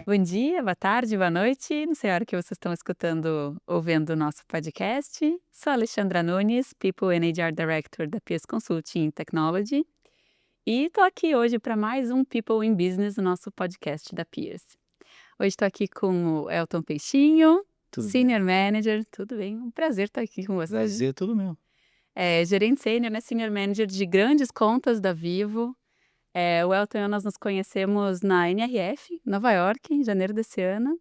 Bom dia, boa tarde, boa noite. Não sei a hora que vocês estão escutando ou vendo o nosso podcast. Sou a Alexandra Nunes, People and HR Director da Pearce Consulting Technology. E estou aqui hoje para mais um People in Business, o nosso podcast da Pearce. Hoje estou aqui com o Elton Peixinho, Tudo Senior bem. Manager. Tudo bem? Um prazer estar aqui com você. Prazer é todo meu. Gerente Sênior, né? Senior Manager de grandes contas da Vivo. O Elton e eu, nós nos conhecemos na NRF, Nova York, em janeiro desse ano.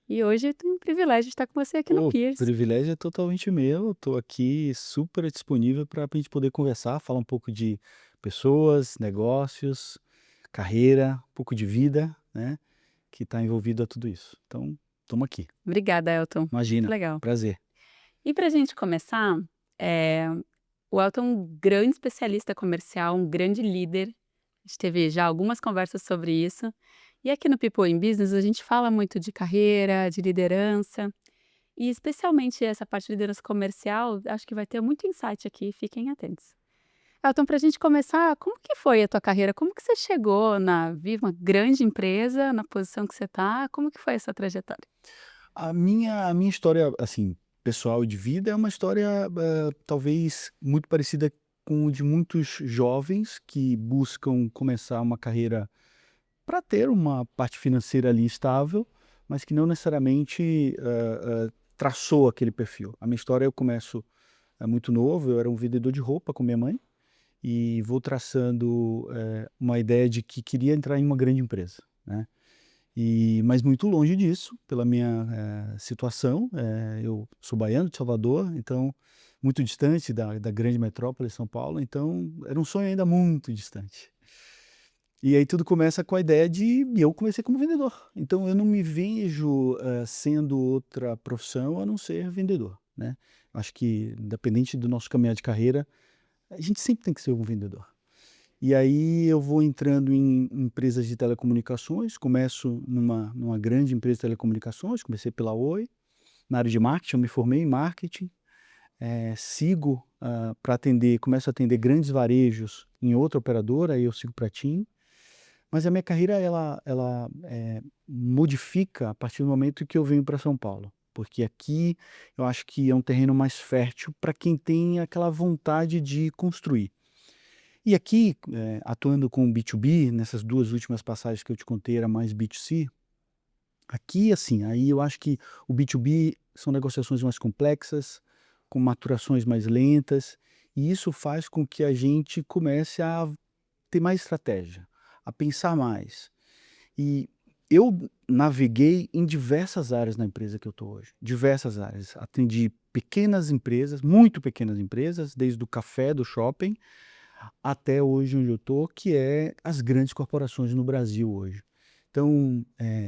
E hoje eu tenho o privilégio de estar com você aqui no O Pearce. privilégio é totalmente meu, estou aqui super disponível para a gente poder conversar, falar um pouco de pessoas, negócios, carreira, um pouco de vida, né, que está envolvido a tudo isso. Então, estamos aqui. Obrigada, Elton. Muito Imagina, legal. prazer. E para a gente começar, eh, o Elton é um grande especialista comercial, um grande líder. A gente teve já algumas conversas sobre isso. E aqui no People in Business a gente fala muito de carreira, de liderança. E especialmente essa parte de liderança comercial, acho que vai ter muito insight aqui, fiquem atentos. Elton, para a gente começar, como que foi a tua carreira? Como que você chegou na Vivo, uma grande empresa, na posição que você está? Como que foi essa trajetória? A minha história, assim, pessoal de vida é uma história, talvez muito parecida com o de muitos jovens que buscam começar uma carreira para ter uma parte financeira ali estável, mas que não necessariamente, traçou aquele perfil. A minha história eu começo, muito novo, eu era um vendedor de roupa com minha mãe, e vou traçando, uma ideia de que queria entrar em uma grande empresa, né. Mas muito longe disso, pela minha, situação, eu sou baiano de Salvador, então muito distante da grande metrópole São Paulo, então era um sonho ainda muito distante. E aí tudo começa com a ideia de eu comecei como vendedor, então eu não me vejo, sendo outra profissão a não ser vendedor, né. Acho que independente do nosso caminhar de carreira, a gente sempre tem que ser um vendedor. E aí eu vou entrando em empresas de telecomunicações, começo numa grande empresa de telecomunicações, comecei pela Oi, na área de marketing, eu me formei em marketing, sigo, para atender começo a atender grandes varejos em outra operadora, aí eu sigo para TIM. Mas a minha carreira ela modifica a partir do momento que eu venho para São Paulo, porque aqui eu acho que é um terreno mais fértil para quem tem aquela vontade de construir. E aqui, atuando com B2B, nessas 2 últimas passagens que eu te contei era mais B2C, aqui assim, aí eu acho que o B2B são negociações mais complexas, com maturações mais lentas, e isso faz com que a gente comece a ter mais estratégia, a pensar mais. E eu naveguei em diversas áreas na empresa que eu estou hoje, diversas áreas. Atendi pequenas empresas, muito pequenas empresas, desde o café do shopping até hoje onde eu estou, que é as grandes corporações no Brasil hoje. Então,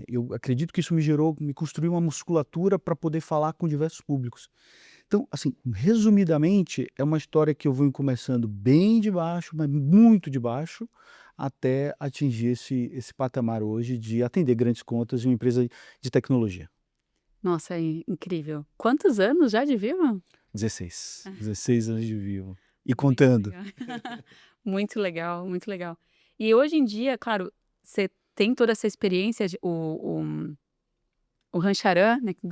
eu acredito que isso me construiu uma musculatura para poder falar com diversos públicos. Então, assim, resumidamente, é uma história que eu venho começando bem de baixo, mas muito de baixo, até atingir esse patamar hoje de atender grandes contas em uma empresa de tecnologia. Nossa, é incrível. Quantos anos já de Vivo? 16 anos de Vivo. E Muito contando. legal. Muito legal, muito legal. E hoje em dia, claro, você tem toda essa experiência o Rancharan, né, que é um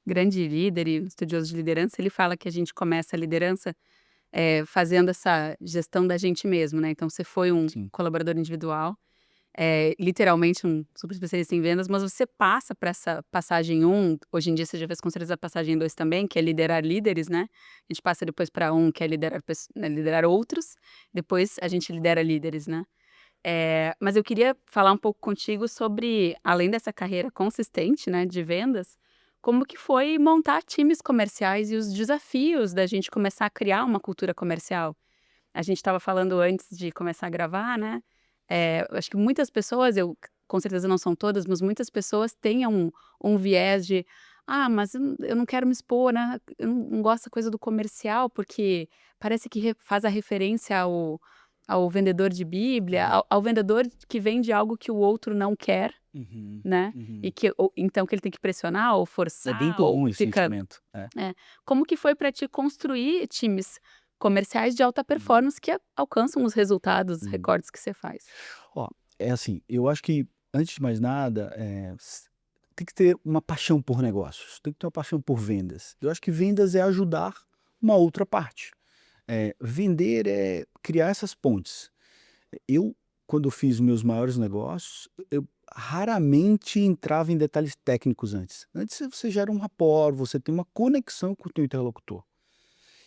grande líder e estudioso de liderança, ele fala que a gente começa a liderança, fazendo essa gestão da gente mesmo, né, então você foi um Sim. colaborador individual, literalmente um super especialista em vendas, mas você passa para essa passagem um. Hoje em dia você já fez com certeza a passagem 2 também, que é liderar líderes, né, a gente passa depois para um que é liderar outros, depois a gente lidera líderes, né. Mas eu queria falar um pouco contigo sobre, além dessa carreira consistente, né, de vendas, como que foi montar times comerciais e os desafios da gente começar a criar uma cultura comercial. A gente estava falando antes de começar a gravar, né, eu acho que muitas pessoas, com certeza não são todas, mas muitas pessoas têm um viés de: "Ah, mas eu não quero me expor, né, eu não gosto da coisa do comercial, porque parece que faz a referência ao vendedor de bíblia, Uhum. ao vendedor que vende algo que o outro não quer, Uhum. né, e Uhum. que então que ele tem que pressionar ou É bem forçar ou comum esse fica". sentimento. É. Como que foi para ti construir times comerciais de alta Uhum. performance que alcançam os resultados, Uhum. recordes que você faz? Ó, é assim, eu acho que, antes de mais nada, tem que ter uma paixão por negócios, tem que ter uma paixão por vendas. Eu acho que vendas é ajudar uma outra parte. Vender é criar essas pontes. Eu, quando fiz meus maiores negócios, eu raramente entrava em detalhes técnicos antes. Antes você gera um rapport, você tem uma conexão com o teu interlocutor.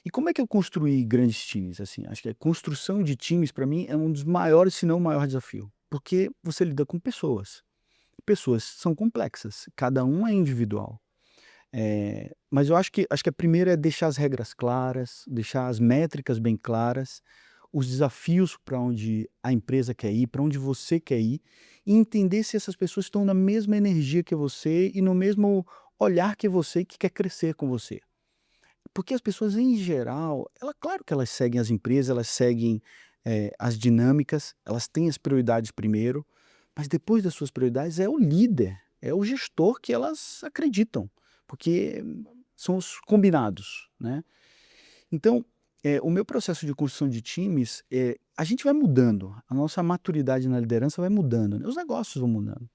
E como é que eu construí grandes times? Assim, acho que a construção de times, para mim, é um dos maiores, se não o maior desafio. Porque você lida com pessoas. Pessoas são complexas, cada um é individual. Mas eu acho que a primeira é deixar as regras claras, deixar as métricas bem claras, os desafios para onde a empresa quer ir, para onde você quer ir, e entender se essas pessoas estão na mesma energia que você e no mesmo olhar que você e que quer crescer com você. Porque as pessoas, em geral, claro que elas seguem as empresas, elas seguem as dinâmicas, elas têm as prioridades primeiro, mas depois das suas prioridades é o líder, é o gestor que elas acreditam, porque são os combinados, né? Então, o meu processo de construção de times, a gente vai mudando, a nossa maturidade na liderança vai mudando, né? Os negócios vão mudando.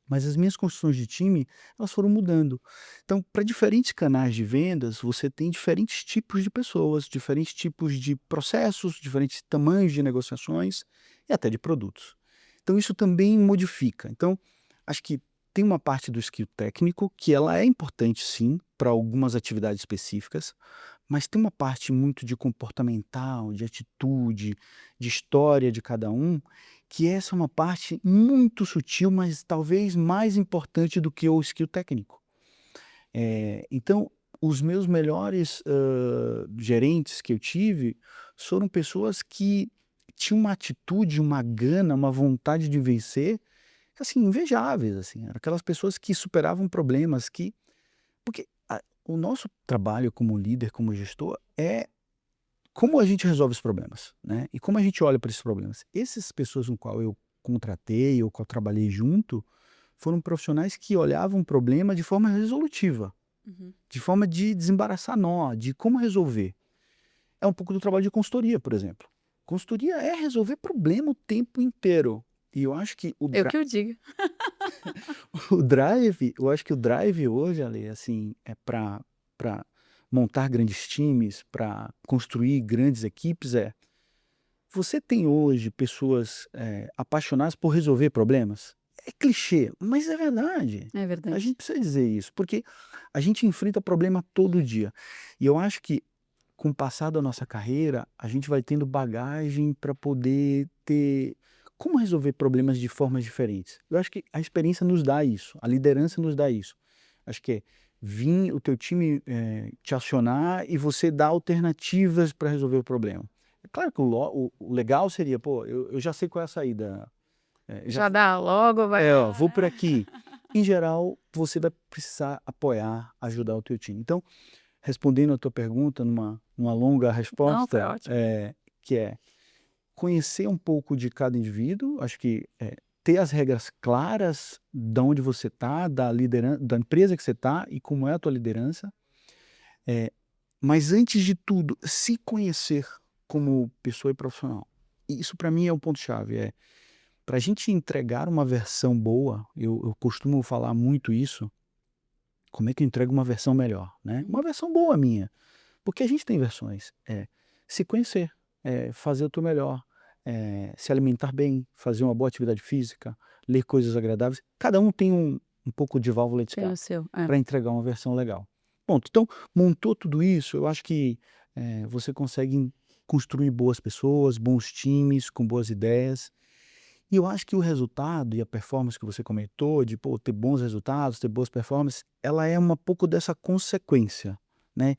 Mas as minhas construções de time, elas foram mudando. Então, para diferentes canais de vendas, você tem diferentes tipos de pessoas, diferentes tipos de processos, diferentes tamanhos de negociações e até de produtos. Então, isso também modifica. Então, acho que tem uma parte do skill técnico que ela é importante, sim, para algumas atividades específicas, mas tem uma parte muito de comportamental, de atitude, de história de cada um, que essa é uma parte muito sutil, mas talvez mais importante do que o skill técnico. Então, os meus melhores gerentes que eu tive foram pessoas que tinham uma atitude, uma gana, uma vontade de vencer, assim, invejáveis, assim. Eram aquelas pessoas que superavam problemas, porque o nosso trabalho como líder, como gestor, é como a gente resolve os problemas, né? E como a gente olha para esses problemas. Essas pessoas com qual eu contratei ou com eu trabalhei junto, foram profissionais que olhavam o problema de forma resolutiva, Uhum. de forma de desembaraçar nó, de como resolver. É um pouco do trabalho de consultoria, por exemplo. Consultoria é resolver problema o tempo inteiro. E eu acho que Eu que o diga. eu acho que o drive hoje, Ale, assim, é para montar grandes times, para construir grandes equipes, você tem hoje pessoas apaixonadas por resolver problemas? É clichê, mas é verdade. É A verdade. gente precisa dizer isso, porque a gente enfrenta problema todo dia. E eu acho que, com o passar da nossa carreira, a gente vai tendo bagagem para poder ter como resolver problemas de formas diferentes. Eu acho que a experiência nos dá isso, a liderança nos dá isso. Acho que é vir o teu time te acionar e você dar alternativas para resolver o problema. É claro que o legal seria, pô, eu já sei qual é a saída. Já dá logo, vai. Ó, vou por aqui. Em geral, você vai precisar apoiar, ajudar o teu time. Então, respondendo a tua pergunta numa longa Não, foi resposta, ótimo. que é conhecer um pouco de cada indivíduo, acho que ter as regras claras de onde você está, da liderança, da empresa que você está e como é a tua liderança. Mas antes de tudo, se conhecer como pessoa e profissional. E isso para mim é o ponto-chave. Para a gente entregar uma versão boa, eu costumo falar muito isso, como é que eu entrego uma versão melhor, né? Uma versão boa minha. Porque a gente tem versões. Se conhecer, fazer o teu melhor, se alimentar bem, fazer uma boa atividade física, ler coisas agradáveis. Cada um tem um pouco de válvula de Tem o escape seu. para entregar uma versão legal. Ponto. Então, montou tudo isso, eu acho que você consegue construir boas pessoas, bons times, com boas ideias. E eu acho que o resultado e a performance que você comentou, de ter bons resultados, ter boas performances, ela é um pouco dessa consequência, né?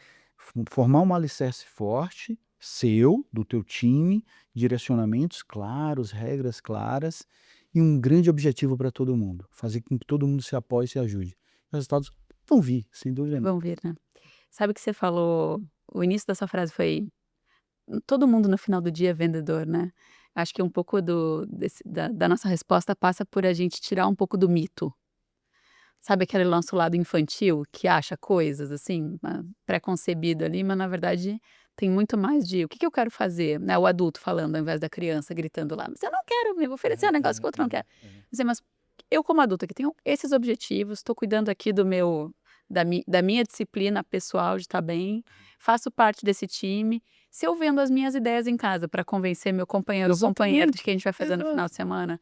Formar um alicerce forte, seu, do teu time, direcionamentos claros, regras claras e um grande objetivo para todo mundo. Fazer com que todo mundo se apoie e se ajude. Os resultados vão vir, sem dúvida nenhuma. Vão vir, né. Sabe que você falou o início dessa frase foi: "Todo mundo no final do dia é vendedor", né. Acho que um pouco da nossa resposta passa por a gente tirar um pouco do mito. Sabe aquele nosso lado infantil que acha coisas, assim, pré-concebido ali, mas na verdade tem muito mais de: "O que que eu quero fazer?", né, o adulto falando ao invés da criança gritando lá: "Mas eu não quero me oferecer um negócio que o outro não quer". Dizer: "Mas eu como adulta que tenho esses objetivos, estou cuidando aqui da minha disciplina pessoal de estar bem, faço parte desse time. Se eu vendo as minhas ideias em casa para convencer meu companheiro ou companheira de Exatamente. que a gente vai fazer no final Exato. de semana,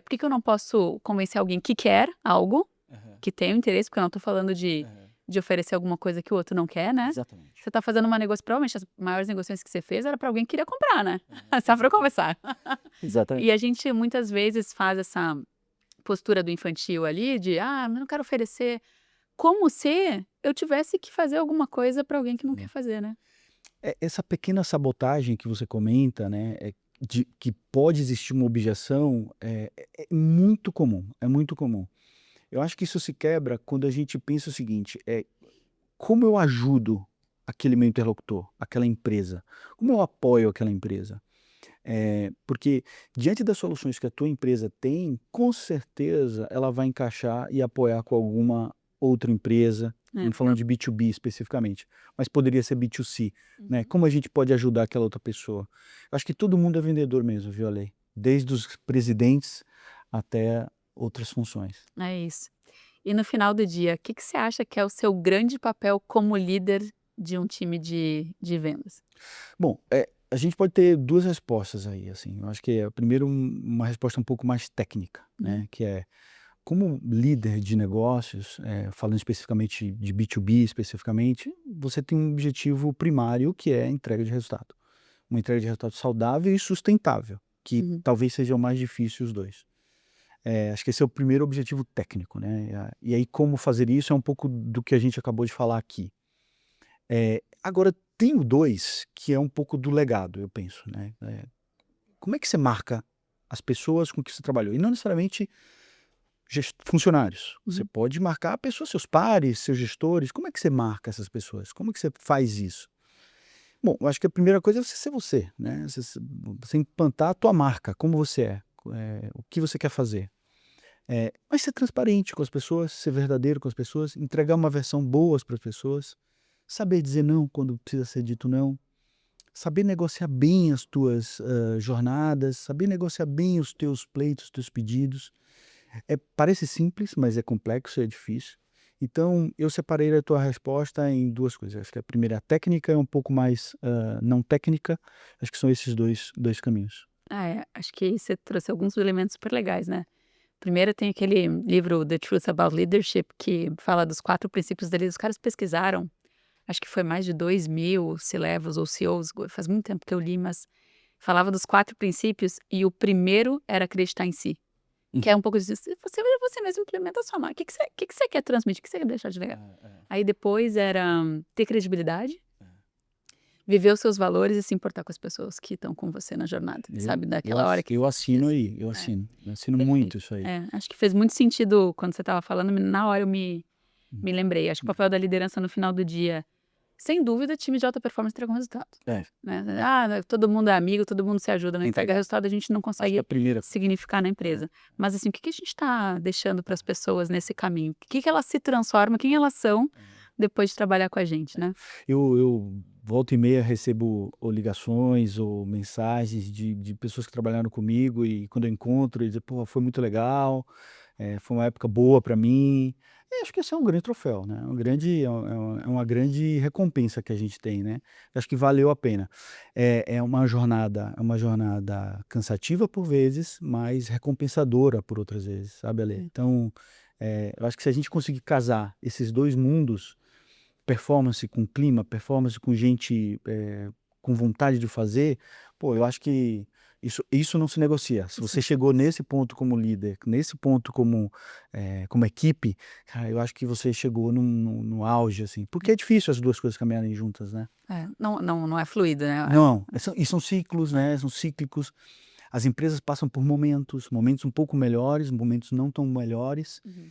por que que eu não posso convencer alguém que quer algo, Aham, que tem o interesse, porque eu não estou falando aham. de oferecer alguma coisa que o outro não quer, né? Exatamente. Você está fazendo uma negociação, provavelmente as maiores negociações que você fez era para alguém que queria comprar, né? Aham, Só para exatamente. conversar. Exatamente. E a gente muitas vezes faz essa postura do infantil ali de, eu não quero oferecer, como se eu tivesse que fazer alguma coisa para alguém que não quer fazer, né? Essa pequena sabotagem que você comenta, né, de que pode existir uma objeção, é muito comum, é muito comum. Eu acho que isso se quebra quando a gente pensa o seguinte, como eu ajudo aquele meu interlocutor, aquela empresa? Como eu apoio aquela empresa? Porque diante das soluções que a tua empresa tem, com certeza ela vai encaixar e apoiar com alguma outra empresa, É. não falando de B2B especificamente, mas poderia ser B2C, né? Uhum. Como a gente pode ajudar aquela outra pessoa? Eu acho que todo mundo é vendedor mesmo, viu, Ale? Desde os presidentes até outras funções. É isso. E no final do dia, o que que você acha que é o seu grande papel como líder de um time de vendas? Bom, a gente pode ter 2 respostas aí, assim, eu acho que primeiro uma resposta um pouco mais técnica, Uhum. né, que é como líder de negócios, falando especificamente de B2B especificamente, você tem um objetivo primário que é a entrega de resultado. Uma entrega de resultado saudável e sustentável, que Uhum. talvez seja o mais difícil os 2. Acho que esse é o primeiro objetivo técnico, né, e aí como fazer isso é um pouco do que a gente acabou de falar aqui. Agora tem o 2 que é um pouco do legado, eu penso, né, como é que você marca as pessoas com que você trabalhou? E não necessariamente funcionários. Você Uhum. pode marcar pessoas, seus pares, seus gestores. Como é que você marca essas pessoas? Como é que você faz isso? Bom, eu acho que a primeira coisa é você ser você, né? Você implantar a tua marca, como você é, o que você quer fazer. Mas ser transparente com as pessoas, ser verdadeiro com as pessoas, entregar uma versão boa para as pessoas, saber dizer não quando precisa ser dito não, saber negociar bem as tuas jornadas, saber negociar bem os teus pleitos, os teus pedidos. Parece simples, mas é complexo, é difícil. Então, eu separei a tua resposta em 2 coisas. Acho que a primeira, a técnica, é um pouco mais, não técnica. Acho que são esses dois caminhos. Acho que você trouxe alguns elementos super legais, né? Primeiro tem aquele livro The Truth About Leadership, que fala dos 4 princípios dele. Os caras pesquisaram, acho que foi mais de 2.000 C-levels ou CEOs, faz muito tempo que eu li, mas falava dos 4 princípios e o primeiro era acreditar em si. Hum. Que é um pouco disso, você mesmo implementa a sua marca. O que que você quer transmitir? O que você quer deixar de legal? Aí depois era ter credibilidade, viver os seus valores e se importar com as pessoas que estão com você na jornada, sabe? Daquela hora que Eu assino diz. aí, É, eu assino perfeito. muito isso aí. Acho que fez muito sentido quando você estava falando, na hora eu Hum. me lembrei. Acho que o papel da liderança no final do dia, sem dúvida, time de alta performance entrega um resultado, É, né? Todo mundo é amigo, todo mundo se ajuda, não entrega entregar. resultado, a gente não Acho que a consegue primeira significar na empresa. Mas assim, o que que a gente está deixando para as pessoas nesse caminho? O que que elas se transformam, quem elas são depois de trabalhar com a gente, né? eu volta e meia recebo ou ligações ou mensagens de pessoas que trabalharam comigo e quando eu encontro, eles dizem: "Pô, foi muito legal, foi uma época boa para mim". E acho que esse é um grande troféu, né, é uma grande recompensa que a gente tem, né. Acho que valeu a pena. É uma jornada cansativa por vezes, mas recompensadora por outras vezes, sabe, Ale. Hum. Então, eu acho que se a gente conseguir casar esses 2 mundos, performance com clima, performance com gente, com vontade de fazer, pô, eu acho que isso não se negocia. Se Isso. você chegou nesse ponto como líder, nesse ponto como equipe, cara, eu acho que você chegou no auge, assim, porque é difícil as 2 coisas caminharem juntas, né. Não é fluido, né? Não, são ciclos, né, são cíclicos. As empresas passam por momentos um pouco melhores, momentos não tão melhores. Uhum.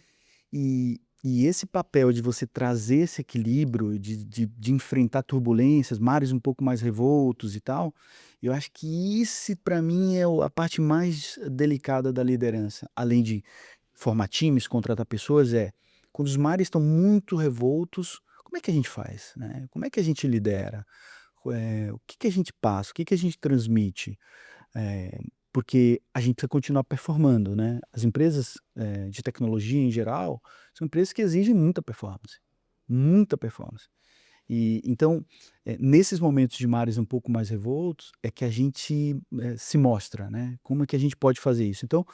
E esse papel de você trazer esse equilíbrio, de enfrentar turbulências, mares um pouco mais revoltos e tal, eu acho que esse para mim é a parte mais delicada da liderança. Além de formar times, contratar pessoas, quando os mares estão muito revoltos, como é que a gente faz, né? Como é que a gente lidera? O que que a gente passa? O que que a gente transmite? porque a gente precisa continuar performando, né? As empresas de tecnologia em geral são empresas que exigem muita performance, muita performance. E então, nesses momentos de mares um pouco mais revoltos, é que a gente se mostra, né? Como é que a gente pode fazer isso? Então,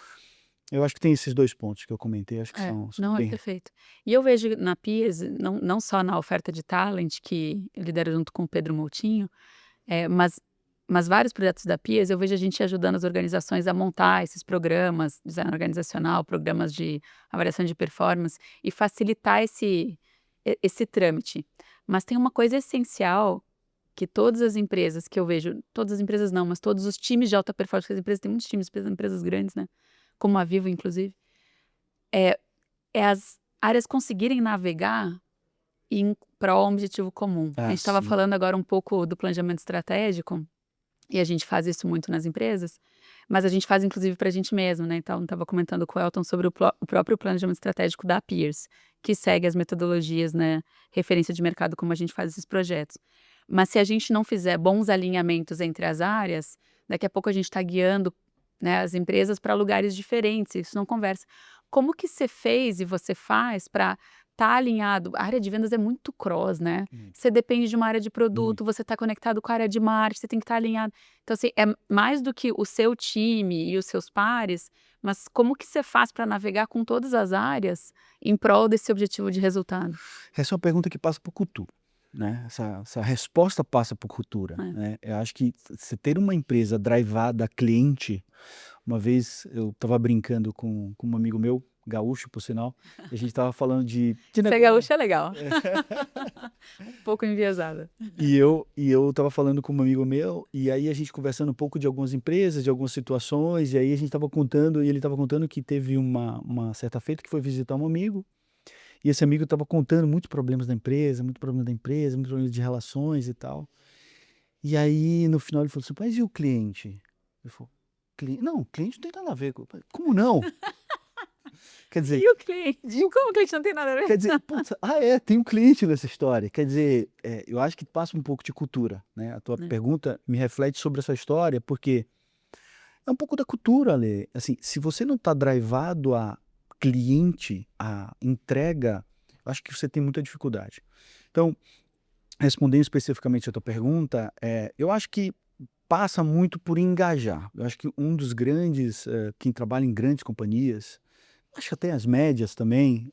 eu acho que tem esses dois pontos que eu comentei, acho que É, são não, é bem. perfeito. E eu vejo na Peers, não só na oferta de talent, que eu lidero junto com o Pedro Moutinho, mas vários projetos da Peers, eu vejo a gente ajudando as organizações a montar esses programas, design organizacional, programas de avaliação de performance e facilitar esse trâmite. Mas tem uma coisa essencial que todas as empresas que eu vejo, todas as empresas não, mas todos os times de alta performance, porque as empresas têm muitos times, empresas grandes, né? Como a Vivo, inclusive, é, é as áreas conseguirem navegar para o objetivo comum. A Ah, gente estava sim. falando agora um pouco do planejamento estratégico, e a gente faz isso muito nas empresas, mas a gente faz inclusive para a gente mesmo, né? Então, estava comentando com o Elton sobre o próprio planejamento estratégico da Peers, que segue as metodologias, né? Referência de mercado, como a gente faz esses projetos. Mas se a gente não fizer bons alinhamentos entre as áreas, daqui a pouco a gente está guiando, né, as empresas para lugares diferentes, isso não conversa. Como que você fez e você faz para estar alinhado? A área de vendas é muito cross, né? Muito, Você depende de uma área de muito. produto, você está conectado com a área de marketing, você tem que estar alinhado. Então, assim, é mais do que o seu time e os seus pares, mas como que você faz para navegar com todas as áreas em prol desse objetivo de resultado? Essa é uma pergunta que passa por cultura, né? Essa resposta passa por cultura, É. né? Eu acho que você ter uma empresa drivada a cliente. Uma vez eu estava brincando com um amigo meu, gaúcho, por sinal, e a gente estava falando de Ser negócio. gaúcho é legal. Um pouco enviesada. E eu estava falando com um amigo meu, e aí a gente conversando um pouco de algumas empresas, de algumas situações, e aí a gente estava contando, e ele estava contando que teve uma certa feita que foi visitar um amigo, e esse amigo estava contando muitos problemas da empresa, muito problema da empresa, muitos problemas de relações e tal. E aí, no final, ele falou assim: mas e o cliente? Ele falou: Não, o cliente não tem nada a ver. Como não? Quer dizer, E o cliente? e o Como o cliente não tem nada a ver? quer dizer, putz, tem um cliente nessa história. Quer dizer, eu acho que passa um pouco de cultura, né? A tua Né? pergunta me reflete sobre essa história, porque é um pouco da cultura, Ale. Assim, se você não está drivado a cliente, a entrega, eu acho que você tem muita dificuldade. Então, respondendo especificamente a tua pergunta, eu acho que passa muito por engajar. Eu acho que um dos grandes, quem trabalha em grandes companhias, acho que até as médias também,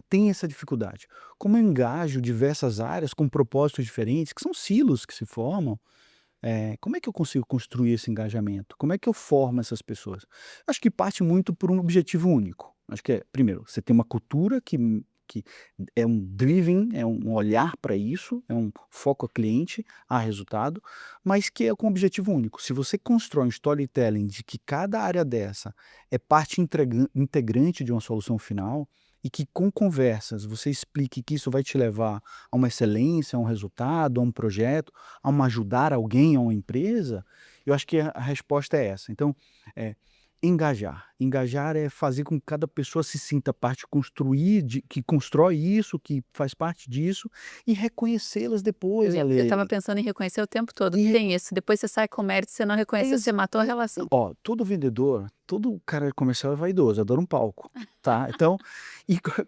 tem essa dificuldade. Como eu engajo diversas áreas com propósitos diferentes, que são silos que se formam, como é que eu consigo construir esse engajamento? Como é que eu formo essas pessoas? Acho que parte muito por um objetivo único. Acho que primeiro, você tem uma cultura que é um driven, é um olhar para isso, é um foco a cliente, a resultado, mas que é com um objetivo único. Se você constrói um storytelling de que cada área dessa é parte integrante de uma solução final, e que com conversas você explique que isso vai te levar a uma excelência, a um resultado, a um projeto, a uma ajudar alguém, a uma empresa, eu acho que a resposta é essa. Então, é engajar. Engajar é fazer com que cada pessoa se sinta parte, que constrói isso, que faz parte disso, e reconhecê-las depois, Eu estava Ale. pensando em reconhecer o tempo todo. E Tem isso. Depois você sai com mérito, você não reconheceu, você matou a relação. Ó, todo vendedor, todo cara comercial é vaidoso, adora um palco, tá? Então,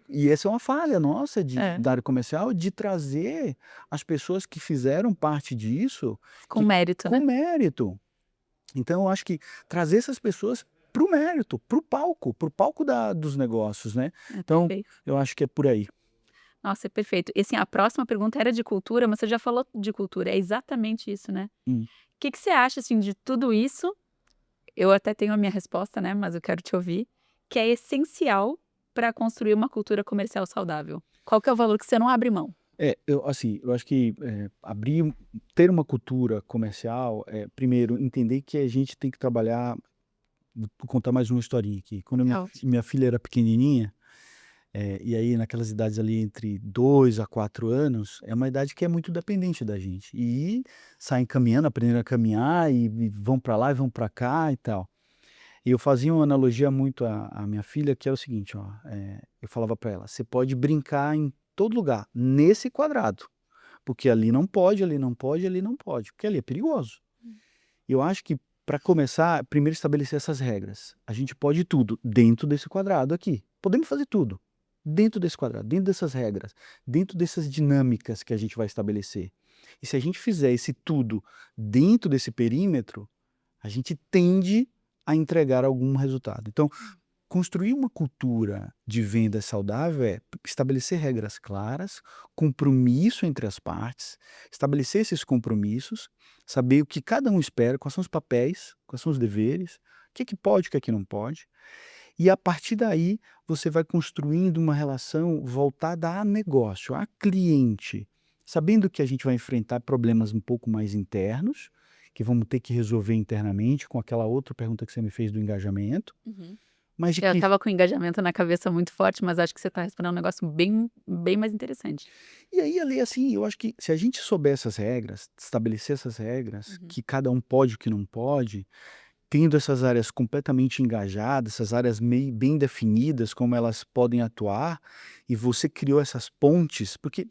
e essa é uma falha nossa É, da área comercial, de trazer as pessoas que fizeram parte disso, com que mérito, com né? mérito. Então eu acho que trazer essas pessoas para o mérito, para o palco dos negócios, né? É Então, perfeito. eu acho que é por aí. Nossa, é perfeito. E assim, a próxima pergunta era de cultura, mas você já falou de cultura. É exatamente isso, né? Hum. O que que você acha, assim, de tudo isso? Eu até tenho a minha resposta, né? Mas eu quero te ouvir. Que é essencial para construir uma cultura comercial saudável. Qual que é o valor que você não abre mão? Eu acho que ter uma cultura comercial, primeiro, entender que a gente tem que trabalhar. Vou contar mais uma historinha aqui. Quando É ótimo. minha filha era pequenininha, e aí naquelas idades ali entre 2 a 4 anos, é uma idade que é muito dependente da gente. E saem caminhando, aprendendo a caminhar e vão para lá e vão para cá e tal. E eu fazia uma analogia muito à minha filha, que é o seguinte, ó, eu falava para ela: "Você pode brincar em todo lugar, nesse quadrado, porque ali não pode, ali não pode, ali não pode, porque ali é perigoso". E eu acho que Para começar, primeiro estabelecer essas regras. A gente pode tudo dentro desse quadrado aqui. Podemos fazer tudo dentro desse quadrado, dentro dessas regras, dentro dessas dinâmicas que a gente vai estabelecer. E se a gente fizer esse tudo dentro desse perímetro, a gente tende a entregar algum resultado. Então, construir uma cultura de venda saudável é estabelecer regras claras, compromisso entre as partes, estabelecer esses compromissos, saber o que cada um espera, quais são os papéis, quais são os deveres, o que é que pode, o que é que não pode. E a partir daí, você vai construindo uma relação voltada a negócio, a cliente, sabendo que a gente vai enfrentar problemas um pouco mais internos, que vamos ter que resolver internamente, com aquela outra pergunta que você me fez do engajamento, mas de Eu que tava com o engajamento na cabeça muito forte, mas acho que você tá respondendo um negócio bem, bem mais interessante. E aí, ali, assim, eu acho que se a gente souber essas regras, estabelecer essas regras, que cada um pode e o que não pode, tendo essas áreas completamente engajadas, essas áreas bem definidas, como elas podem atuar, e você criou essas pontes, porque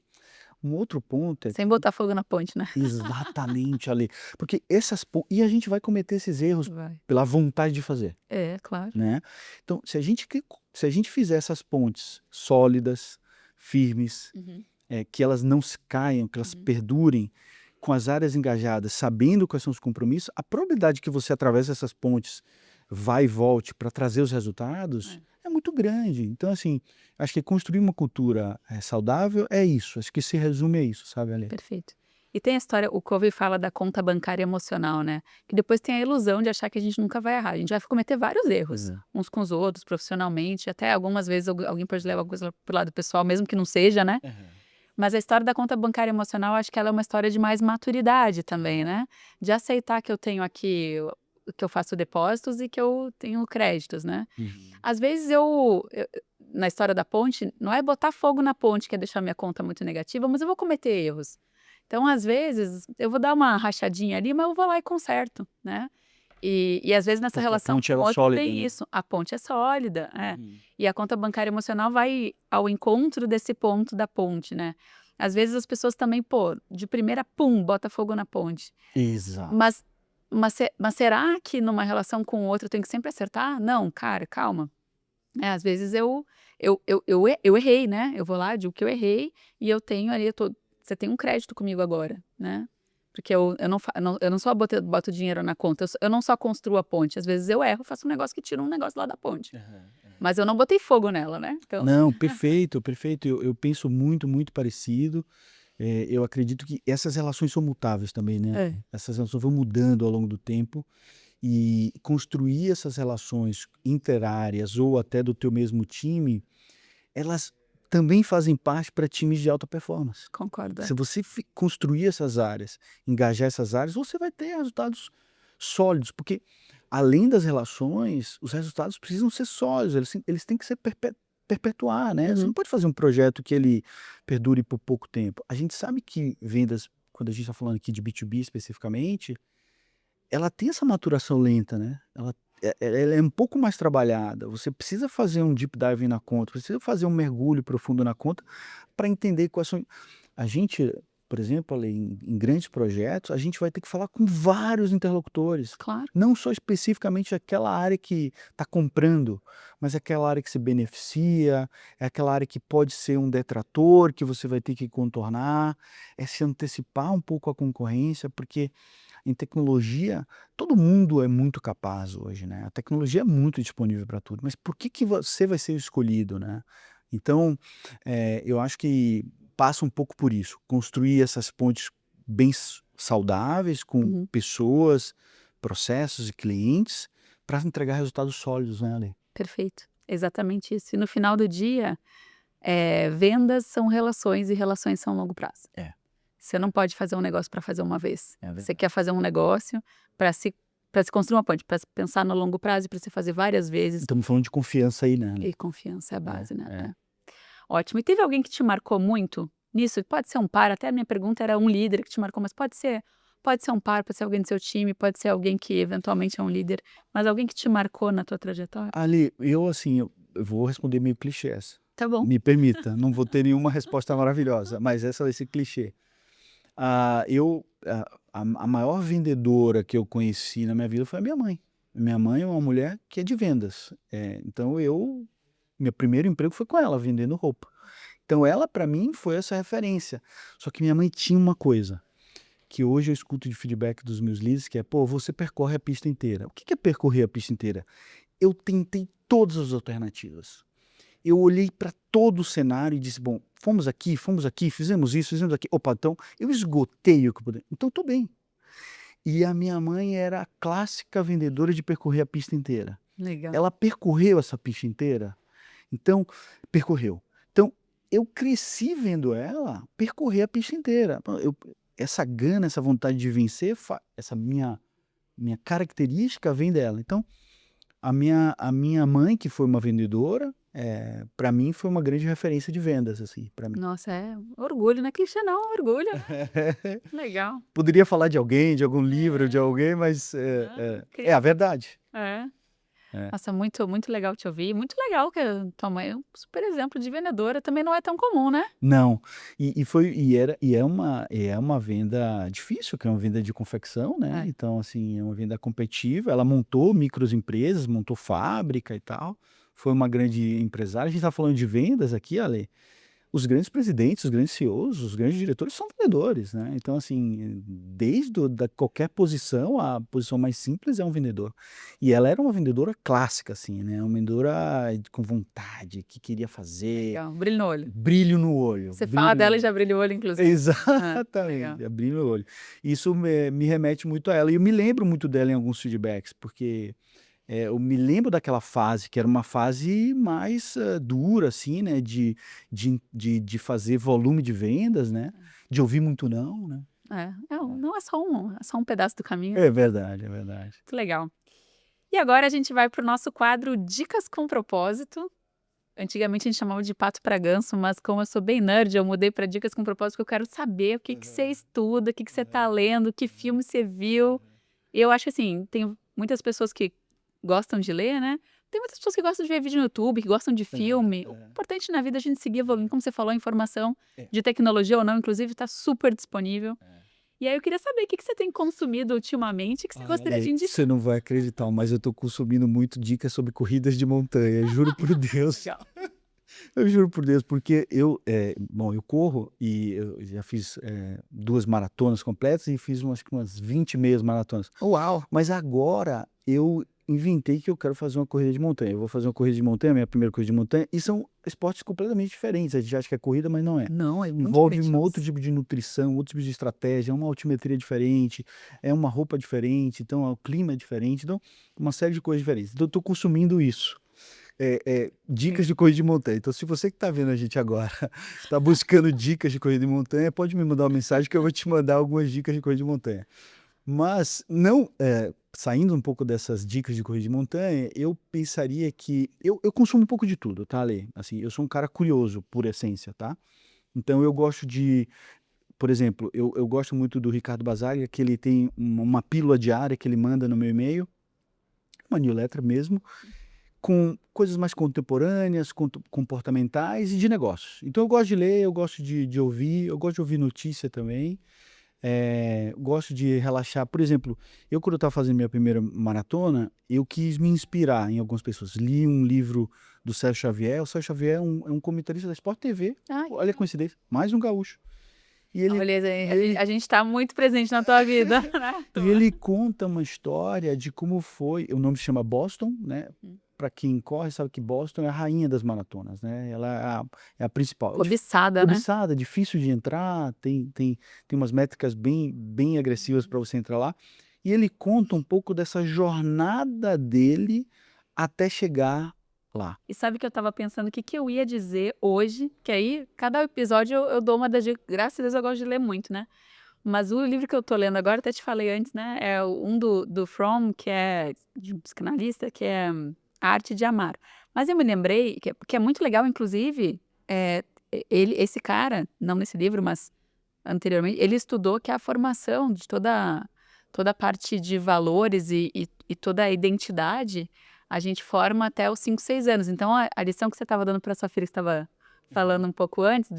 um outro ponto é Sem botar fogo na ponte, né? exatamente ali, porque essas pontes, e a gente vai cometer esses erros Vai. pela vontade de fazer, É, claro. né? Então, se a gente fizer essas pontes sólidas, firmes, que elas não se caiam, que elas perdurem, com as áreas engajadas, sabendo quais são os compromissos, a probabilidade que você atravesse essas pontes, vá e volte para trazer os resultados, é muito grande. Então, assim, acho que construir uma cultura saudável é isso. Acho que se resume a isso, sabe, Ale? Perfeito. E tem a história, o Covey fala da conta bancária emocional, né? Que depois tem a ilusão de achar que a gente nunca vai errar. A gente vai cometer vários erros, uns com os outros, profissionalmente. Até algumas vezes alguém pode levar alguma coisa pro lado pessoal, mesmo que não seja, né? Mas a história da conta bancária emocional, acho que ela é uma história de mais maturidade também, né? De aceitar que eu tenho aqui, que eu faço depósitos e que eu tenho créditos, né? Às vezes na história da ponte, não é botar fogo na ponte que é deixar minha conta muito negativa, mas eu vou cometer erros. Então, às vezes, eu vou dar uma rachadinha ali, mas eu vou lá e conserto, né? E às vezes nessa Porque a relação ponte com o é outro sólida, tem né? isso. A ponte é sólida, E a conta bancária emocional vai ao encontro desse ponto da ponte, né? Às vezes as pessoas também, pô, de primeira, pum, bota fogo na ponte. Exato. Mas será que numa relação com o outro eu tenho que sempre acertar? Não, cara, calma. Às vezes eu errei, né? Eu vou lá, digo que eu errei e eu tenho ali, você tem um crédito comigo agora, né? Porque eu não só boto dinheiro na conta, eu não só construo a ponte. Às vezes eu erro, faço um negócio que tira um negócio lá da ponte. Mas eu não botei fogo nela, né? Então, Não, perfeito, perfeito. Eu penso muito, muito parecido. Eu acredito que essas relações são mutáveis também, né? Essas relações vão mudando ao longo do tempo e construir essas relações interáreas ou até do teu mesmo time, elas também fazem parte para times de alta performance. concordo. Se você construir essas áreas, engajar essas áreas, você vai ter resultados sólidos, porque além das relações, os resultados precisam ser sólidos, eles têm que ser perpetuar, né? Você não pode fazer um projeto que ele perdure por pouco tempo. A gente sabe que vendas, quando a gente está falando aqui de B2B especificamente, ela tem essa maturação lenta, né? Ela é um pouco mais trabalhada. Você precisa fazer um deep dive na conta, precisa fazer um mergulho profundo na conta para entender quais são. A gente, por exemplo, ali em grandes projetos, a gente vai ter que falar com vários interlocutores. Claro. Não só especificamente aquela área que está comprando, mas aquela área que se beneficia, é aquela área que pode ser um detrator que você vai ter que contornar, é se antecipar um pouco à concorrência, porque em tecnologia, todo mundo é muito capaz hoje, né? A tecnologia é muito disponível para tudo, mas por que você vai ser o escolhido, né? Então, eu acho que passa um pouco por isso, construir essas pontes bem saudáveis com pessoas, processos e clientes para entregar resultados sólidos, né, Ale? Perfeito. Exatamente isso. E no final do dia, vendas são relações e relações são longo prazo. Você não pode fazer um negócio para fazer uma vez. Você quer fazer um negócio para se construir uma ponte, para pensar no longo prazo e para se fazer várias vezes. Estamos falando de confiança aí, né? E confiança é a base, né? Ótimo. E teve alguém que te marcou muito nisso? Pode ser um par, até a minha pergunta era um líder que te marcou, mas pode ser um par, pode ser alguém do seu time, pode ser alguém que eventualmente é um líder, mas alguém que te marcou na tua trajetória? Ali, eu vou responder meio clichês. Tá bom. Me permita, não vou ter nenhuma resposta maravilhosa, mas essa vai ser clichê. A maior vendedora que eu conheci na minha vida foi a minha mãe. Minha mãe é uma mulher que é de vendas. Então meu primeiro emprego foi com ela, vendendo roupa. Então ela, para mim, foi essa referência. Só que minha mãe tinha uma coisa, que hoje eu escuto de feedback dos meus líderes, que é, pô, você percorre a pista inteira. O que é percorrer a pista inteira? Eu tentei todas as alternativas. Eu olhei para todo o cenário e disse, bom, fomos aqui, fizemos isso, fizemos aqui. Opa, então eu esgotei o que eu poderia. Então estou bem. E a minha mãe era a clássica vendedora de percorrer a pista inteira. Legal. Ela percorreu essa pista inteira. Então, percorreu. Então, eu cresci vendo ela percorrer a pista inteira. Essa gana, essa vontade de vencer, essa minha característica vem dela. Então, a minha mãe, que foi uma vendedora, para mim foi uma grande referência de vendas, assim, para mim. Nossa, orgulho, não é clichê não, orgulho. Legal. Poderia falar de alguém, de algum livro, de alguém, mas é a verdade. Nossa, muito, muito legal te ouvir. Muito legal que a tua mãe é um super exemplo de vendedora. Também não é tão comum, né? Não, é uma venda difícil, que é uma venda de confecção, né? Então, assim, é uma venda competitiva. Ela montou microempresas, montou fábrica e tal. Foi uma grande empresária. A gente está falando de vendas aqui, Ale. Os grandes presidentes, os grandes CEOs, os grandes diretores são vendedores, né? Então, assim, desde qualquer posição, a posição mais simples é um vendedor. E ela era uma vendedora clássica, assim, né? Uma vendedora com vontade, que queria fazer. Legal. Brilho no olho. Brilho no olho. Você fala dela e já brilha o olho, inclusive. Exatamente, brilho no olho. Isso me remete muito a ela. E eu me lembro muito dela em alguns feedbacks, porque eu me lembro daquela fase, que era uma fase mais dura, assim, né? De fazer volume de vendas, né? De ouvir muito não, né? Não é só um pedaço do caminho. É verdade, é verdade. Muito legal. E agora a gente vai para o nosso quadro Dicas com Propósito. Antigamente a gente chamava de pato para ganso, mas como eu sou bem nerd, eu mudei para Dicas com Propósito, porque eu quero saber o que você estuda, o que você está lendo, que filme você viu. E eu acho que, assim, tem muitas pessoas que gostam de ler, né? Tem muitas pessoas que gostam de ver vídeo no YouTube, que gostam de filme. O importante na vida é a gente seguir evoluindo. Como você falou, a informação de tecnologia ou não, inclusive, está super disponível. E aí eu queria saber o que você tem consumido ultimamente, que você gostaria de indicar. Você não vai acreditar, mas eu tô consumindo muito dicas sobre corridas de montanha, juro por Deus. Eu juro por Deus, porque eu corro e eu já fiz 2 maratonas completas e fiz acho que umas 20 meias maratonas. Uau! Mas agora eu inventei que eu quero fazer uma corrida de montanha. Eu vou fazer uma corrida de montanha, minha primeira corrida de montanha, e são esportes completamente diferentes. A gente acha que é corrida, mas não é. Não, é muito Envolve diferente. um outro tipo de nutrição, outro tipo de estratégia, uma altimetria diferente, é uma roupa diferente, então o clima é diferente, então uma série de coisas diferentes. Então eu tô consumindo isso. Dicas de corrida de montanha. Então, se você que está vendo a gente agora está buscando dicas de corrida de montanha, pode me mandar uma mensagem que eu vou te mandar algumas dicas de corrida de montanha. Mas não saindo um pouco dessas dicas de corrida de montanha, eu pensaria que eu consumo um pouco de tudo, tá, Lê? Assim, eu sou um cara curioso por essência, tá? Então eu gosto de, por exemplo, eu gosto muito do Ricardo Basaglia, que ele tem uma pílula diária que ele manda no meu e-mail, uma newsletter mesmo, com coisas mais contemporâneas, comportamentais e de negócios. Então eu gosto de ler, eu gosto de ouvir, eu gosto de ouvir notícia também, gosto de relaxar. Por exemplo, quando eu estava fazendo minha primeira maratona, eu quis me inspirar em algumas pessoas. Li um livro do Sérgio Xavier. O Sérgio Xavier é um comentarista da Sport TV. Olha a coincidência, mais um gaúcho. E Olha, a gente está muito presente na tua vida, né? E ele conta uma história de como foi. O nome se chama Boston, né? Para quem corre, sabe que Boston é a rainha das maratonas, né? Ela é a principal. Cobiçada, né? Cobiçada, difícil de entrar, tem umas métricas bem agressivas para você entrar lá. E ele conta um pouco dessa jornada dele até chegar lá. E sabe que eu estava pensando o que eu ia dizer hoje, que aí cada episódio eu dou uma das dicas. Graças a Deus eu gosto de ler muito, né? Mas o livro que eu tô lendo agora, até te falei antes, né? É um do Fromm, que é de um psicanalista, que é A Arte de Amar. Mas eu me lembrei que é muito legal, inclusive, esse cara, não nesse livro, mas anteriormente, ele estudou que a formação de toda a parte de valores e toda a identidade, a gente forma até os 5, 6 anos. Então, a lição que você estava dando para sua filha que estava falando um pouco antes,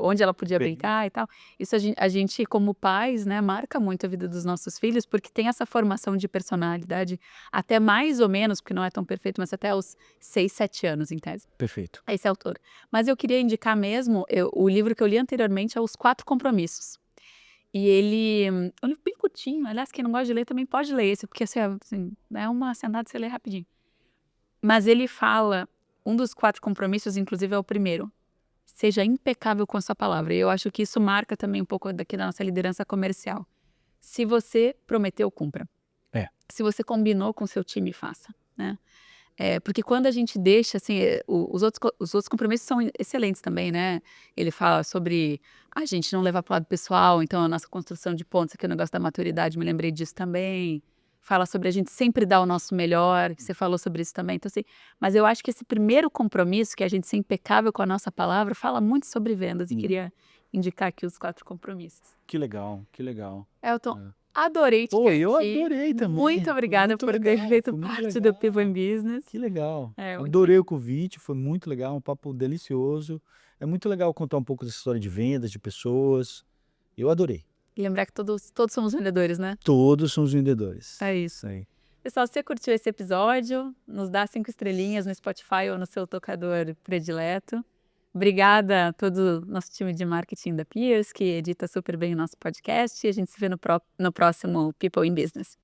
onde ela podia brincar e tal. Isso a gente, como pais, né, marca muito a vida dos nossos filhos, porque tem essa formação de personalidade até mais ou menos, porque não é tão perfeito, mas até os 6, 7 anos, em tese. Perfeito. Esse autor. Mas eu queria indicar mesmo, o livro que eu li anteriormente é Os Quatro Compromissos. E ele é um livro bem curtinho, aliás, quem não gosta de ler também pode ler esse, porque assim, é uma sentada, você lê rapidinho. Mas ele fala, um dos 4 compromissos, inclusive, é o primeiro: seja impecável com a sua palavra. E eu acho que isso marca também um pouco daqui da nossa liderança comercial. Se você prometeu, cumpra. É. Se você combinou com o seu time, faça, né? Porque quando a gente deixa, assim, os outros compromissos são excelentes também, né? Ele fala sobre a gente não levar para o lado pessoal, então a nossa construção de pontos, aqui o negócio da maturidade, me lembrei disso também. Fala sobre a gente sempre dar o nosso melhor, você falou sobre isso também. Então, assim, mas eu acho que esse primeiro compromisso, que é a gente ser impecável com a nossa palavra, fala muito sobre vendas, e queria indicar aqui os 4 compromissos. Que legal, que legal. Elton, adorei te ter eu aqui. adorei também. Muito obrigada Muito por ter legal, feito foi muito parte do legal. People in Business. Que legal. Muito Adorei o convite, foi muito legal, um papo delicioso. É muito legal contar um pouco dessa história de vendas, de pessoas. Eu adorei. E lembrar que todos somos vendedores, né? Todos são os vendedores. É isso. Isso aí. Pessoal, se você curtiu esse episódio, nos dá 5 estrelinhas no Spotify ou no seu tocador predileto. Obrigada a todo o nosso time de marketing da Pierce, que edita super bem o nosso podcast. E a gente se vê no próximo People in Business.